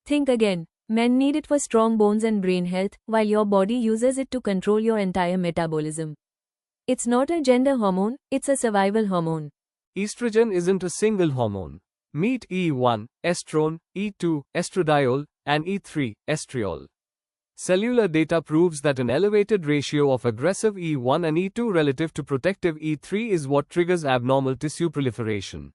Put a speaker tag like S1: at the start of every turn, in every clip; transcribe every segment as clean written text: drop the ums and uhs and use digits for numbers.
S1: Think again. Men need it for strong bones and brain health, while your body uses it to control your entire metabolism. It's not a gender hormone, it's a survival hormone.
S2: Estrogen isn't a single hormone. Meet E1, estrone, E2, estradiol, and E3, estriol. Cellular data proves that an elevated ratio of aggressive E1 and E2 relative to protective E3 is what triggers abnormal tissue proliferation.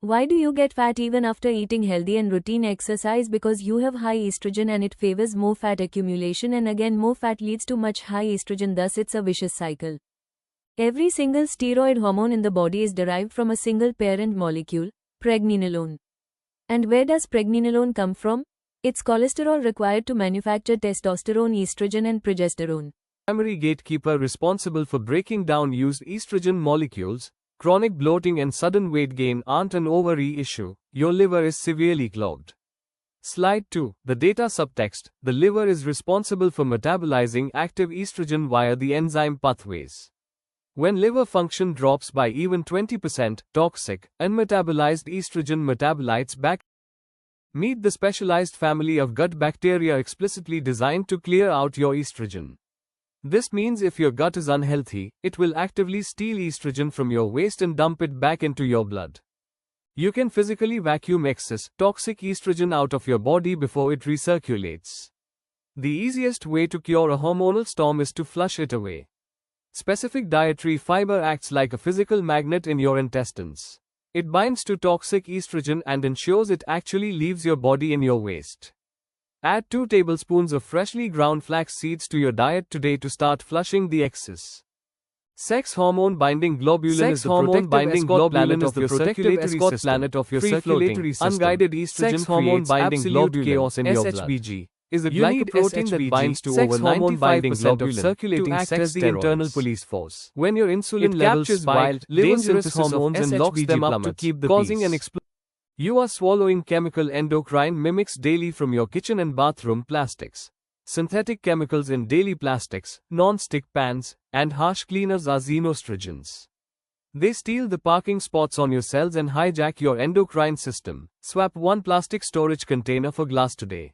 S1: Why do you get fat even after eating healthy and routine exercise? Because you have high estrogen and it favors more fat accumulation, and again more fat leads to much high estrogen, thus it's a vicious cycle. Every single steroid hormone in the body is derived from a single parent molecule, pregnenolone. And where does pregnenolone come from? It's cholesterol required to manufacture testosterone, estrogen and progesterone.
S2: Primary gatekeeper responsible for breaking down used estrogen molecules. Chronic bloating and sudden weight gain aren't an ovary issue, your liver is severely clogged. Slide 2. The data subtext. The liver is responsible for metabolizing active estrogen via the enzyme pathways. When liver function drops by even 20%, toxic, unmetabolized estrogen metabolites back. Meet the specialized family of gut bacteria explicitly designed to clear out your estrogen. This means if your gut is unhealthy, it will actively steal estrogen from your waste and dump it back into your blood. You can physically vacuum excess, toxic estrogen out of your body before it recirculates. The easiest way to cure a hormonal storm is to flush it away. Specific dietary fiber acts like a physical magnet in your intestines. It binds to toxic estrogen and ensures it actually leaves your body in your waste. Add 2 tablespoons of freshly ground flax seeds to your diet today to start flushing the excess. Sex hormone binding globulin is the protective escort planet of your circulatory system. Free-floating, unguided estrogen creates absolute chaos in your blood. SHBG is a glycoprotein that binds to over 95% of circulating sex as the internal police force. When your insulin levels spike, dangerous hormones and locks them up to keep the causing an explosion. You are swallowing chemical endocrine mimics daily from your kitchen and bathroom plastics. Synthetic chemicals in daily plastics, non-stick pans, and harsh cleaners are xenoestrogens. They steal the parking spots on your cells and hijack your endocrine system. Swap one plastic storage container for glass today.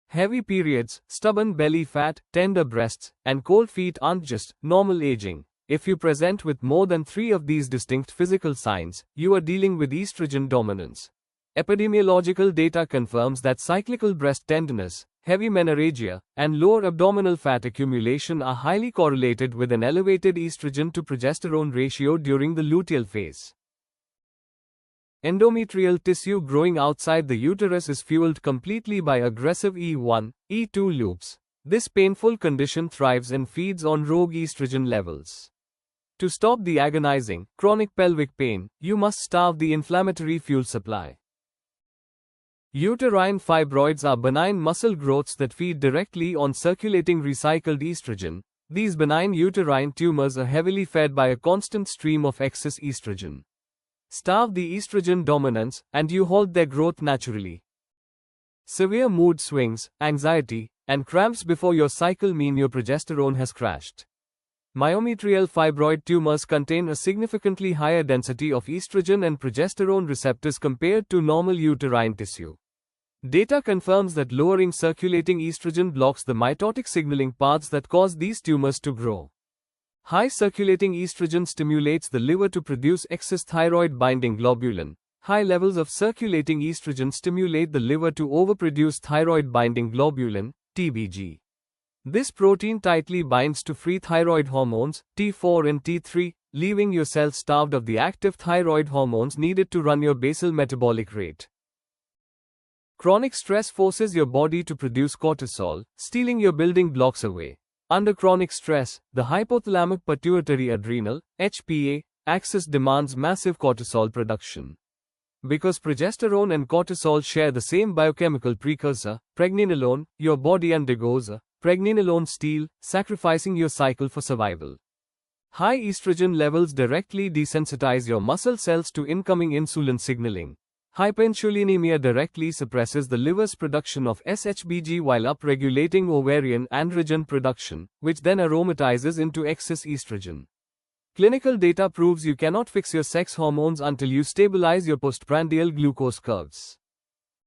S2: Heavy periods, stubborn belly fat, tender breasts, and cold feet aren't just normal aging. If you present with more than 3 of these distinct physical signs, you are dealing with estrogen dominance. Epidemiological data confirms that cyclical breast tenderness, heavy menorrhagia, and lower abdominal fat accumulation are highly correlated with an elevated estrogen to progesterone ratio during the luteal phase. Endometrial tissue growing outside the uterus is fueled completely by aggressive E1, E2 loops. This painful condition thrives and feeds on rogue estrogen levels. To stop the agonizing, chronic pelvic pain, you must starve the inflammatory fuel supply. Uterine fibroids are benign muscle growths that feed directly on circulating recycled estrogen. These benign uterine tumors are heavily fed by a constant stream of excess estrogen. Starve the estrogen dominance, and you halt their growth naturally. Severe mood swings, anxiety, and cramps before your cycle mean your progesterone has crashed. Myometrial fibroid tumors contain a significantly higher density of estrogen and progesterone receptors compared to normal uterine tissue. Data confirms that lowering circulating estrogen blocks the mitotic signaling paths that cause these tumors to grow. High circulating estrogen stimulates the liver to produce excess thyroid binding globulin. High levels of circulating estrogen stimulate the liver to overproduce thyroid binding globulin, TBG. This protein tightly binds to free thyroid hormones, T4 and T3, leaving your cells starved of the active thyroid hormones needed to run your basal metabolic rate. Chronic stress forces your body to produce cortisol, stealing your building blocks away. Under chronic stress, the hypothalamic pituitary adrenal, HPA, axis demands massive cortisol production. Because progesterone and cortisol share the same biochemical precursor, pregnenolone, your body undergoes a pregnenolone steal, sacrificing your cycle for survival. High estrogen levels directly desensitize your muscle cells to incoming insulin signaling. Hyperinsulinemia directly suppresses the liver's production of SHBG while upregulating ovarian androgen production, which then aromatizes into excess estrogen. Clinical data proves you cannot fix your sex hormones until you stabilize your postprandial glucose curves.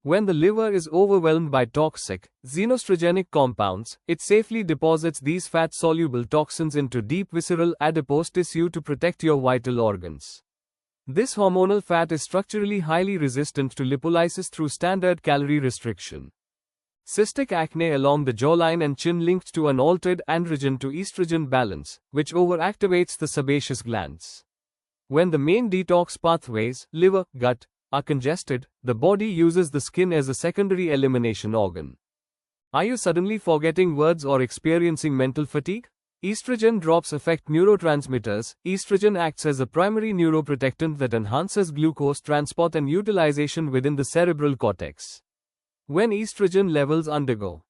S2: When the liver is overwhelmed by toxic, xenoestrogenic compounds, it safely deposits these fat-soluble toxins into deep visceral adipose tissue to protect your vital organs. This hormonal fat is structurally highly resistant to lipolysis through standard calorie restriction. Cystic acne along the jawline and chin linked to an altered androgen to estrogen balance, which overactivates the sebaceous glands. When the main detox pathways, liver, gut, are congested, the body uses the skin as a secondary elimination organ. Are you suddenly forgetting words or experiencing mental fatigue? Estrogen drops affect neurotransmitters. Estrogen acts as a primary neuroprotectant that enhances glucose transport and utilization within the cerebral cortex. When estrogen levels undergo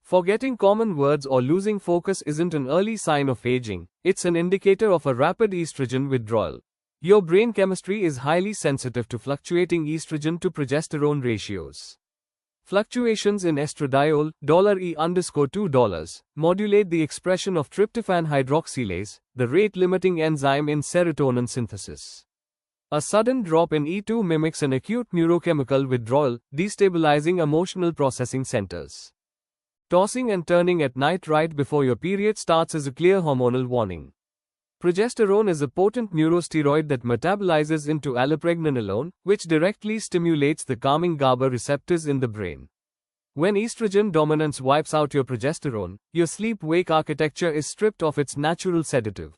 S2: forgetting common words or losing focus isn't an early sign of aging, it's an indicator of a rapid estrogen withdrawal. Your brain chemistry is highly sensitive to fluctuating estrogen to progesterone ratios. Fluctuations in estradiol $E_2 modulate the expression of tryptophan hydroxylase, the rate-limiting enzyme in serotonin synthesis. A sudden drop in E2 mimics an acute neurochemical withdrawal, destabilizing emotional processing centers. Tossing and turning at night right before your period starts is a clear hormonal warning. Progesterone is a potent neurosteroid that metabolizes into allopregnanolone, which directly stimulates the calming GABA receptors in the brain. When estrogen dominance wipes out your progesterone, your sleep-wake architecture is stripped of its natural sedative.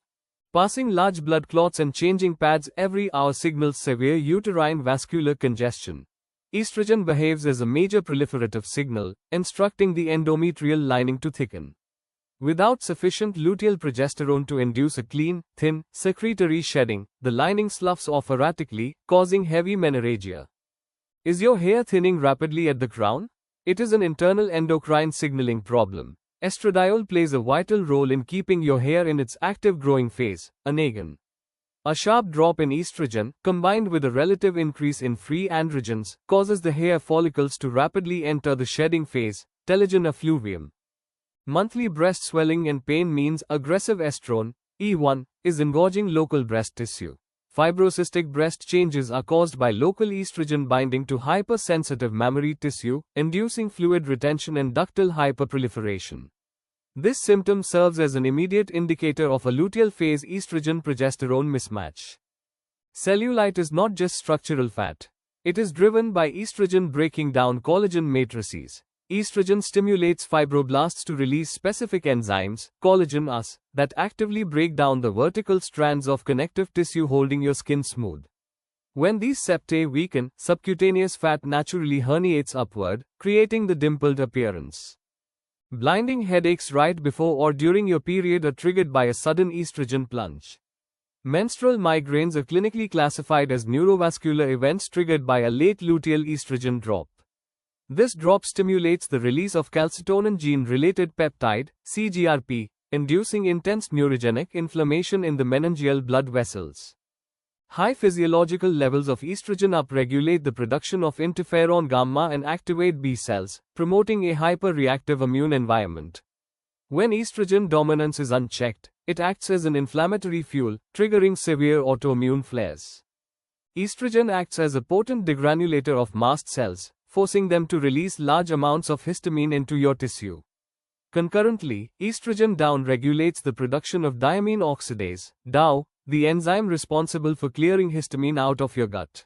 S2: Passing large blood clots and changing pads every hour signals severe uterine vascular congestion. Estrogen behaves as a major proliferative signal, instructing the endometrial lining to thicken. Without sufficient luteal progesterone to induce a clean, thin, secretory shedding, the lining sloughs off erratically, causing heavy menorrhagia. Is your hair thinning rapidly at the crown? It is an internal endocrine signaling problem. Estradiol plays a vital role in keeping your hair in its active growing phase, anagon. A sharp drop in estrogen, combined with a relative increase in free androgens, causes the hair follicles to rapidly enter the shedding phase, telogen effluvium. Monthly breast swelling and pain means aggressive estrone, E1, is engorging local breast tissue. Fibrocystic breast changes are caused by local estrogen binding to hypersensitive mammary tissue, inducing fluid retention and ductal hyperproliferation. This symptom serves as an immediate indicator of a luteal phase estrogen-progesterone mismatch. Cellulite is not just structural fat. It is driven by estrogen breaking down collagen matrices. Estrogen stimulates fibroblasts to release specific enzymes, collagen As, that actively break down the vertical strands of connective tissue holding your skin smooth. When these septae weaken, subcutaneous fat naturally herniates upward, creating the dimpled appearance. Blinding headaches right before or during your period are triggered by a sudden estrogen plunge. Menstrual migraines are clinically classified as neurovascular events triggered by a late luteal estrogen drop. This drop stimulates the release of calcitonin gene-related peptide, CGRP, inducing intense neurogenic inflammation in the meningeal blood vessels. High physiological levels of estrogen upregulate the production of interferon gamma and activate B cells, promoting a hyper-reactive immune environment. When estrogen dominance is unchecked, it acts as an inflammatory fuel, triggering severe autoimmune flares. Estrogen acts as a potent degranulator of mast cells, forcing them to release large amounts of histamine into your tissue. Concurrently, estrogen down-regulates the production of diamine oxidase, DAO, the enzyme responsible for clearing histamine out of your gut.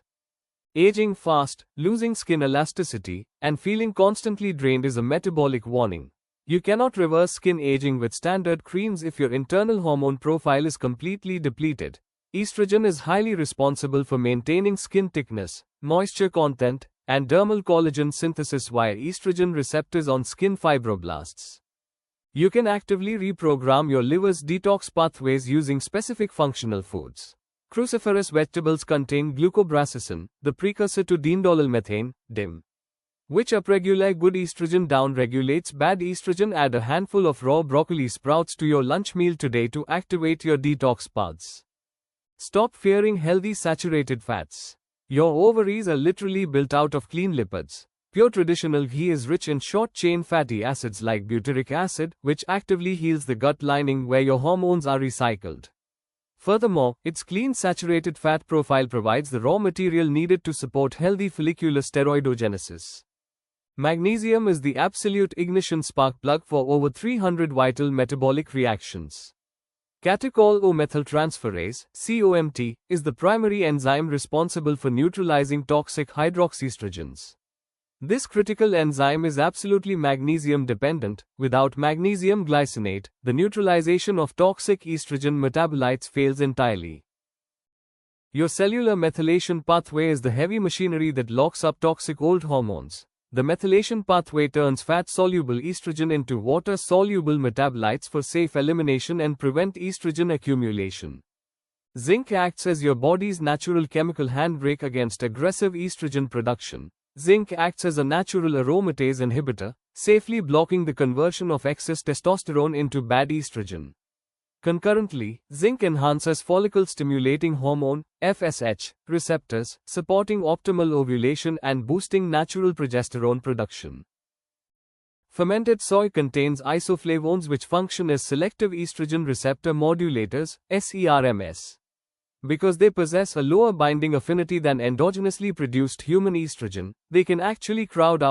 S2: Aging fast, losing skin elasticity, and feeling constantly drained is a metabolic warning. You cannot reverse skin aging with standard creams if your internal hormone profile is completely depleted. Estrogen is highly responsible for maintaining skin thickness, moisture content, and dermal collagen synthesis via estrogen receptors on skin fibroblasts. You can actively reprogram your liver's detox pathways using specific functional foods. Cruciferous vegetables contain glucobrasicin, the precursor to diindolylmethane, DIM, which upregulate good estrogen down-regulates bad estrogen. Add a handful of raw broccoli sprouts to your lunch meal today to activate your detox paths. Stop fearing healthy saturated fats. Your ovaries are literally built out of clean lipids. Pure traditional ghee is rich in short-chain fatty acids like butyric acid, which actively heals the gut lining where your hormones are recycled. Furthermore, its clean saturated fat profile provides the raw material needed to support healthy follicular steroidogenesis. Magnesium is the absolute ignition spark plug for over 300 vital metabolic reactions. Catechol-O-methyltransferase (COMT) is the primary enzyme responsible for neutralizing toxic hydroxyestrogens. This critical enzyme is absolutely magnesium dependent. Without magnesium glycinate, the neutralization of toxic estrogen metabolites fails entirely. Your cellular methylation pathway is the heavy machinery that locks up toxic old hormones. The methylation pathway turns fat-soluble estrogen into water-soluble metabolites for safe elimination and prevent estrogen accumulation. Zinc acts as your body's natural chemical handbrake against aggressive estrogen production. Zinc acts as a natural aromatase inhibitor, safely blocking the conversion of excess testosterone into bad estrogen. Concurrently, zinc enhances follicle-stimulating hormone (FSH) receptors, supporting optimal ovulation and boosting natural progesterone production. Fermented soy contains isoflavones which function as selective estrogen receptor modulators (SERMs). Because they possess a lower binding affinity than endogenously produced human estrogen, they can actually crowd out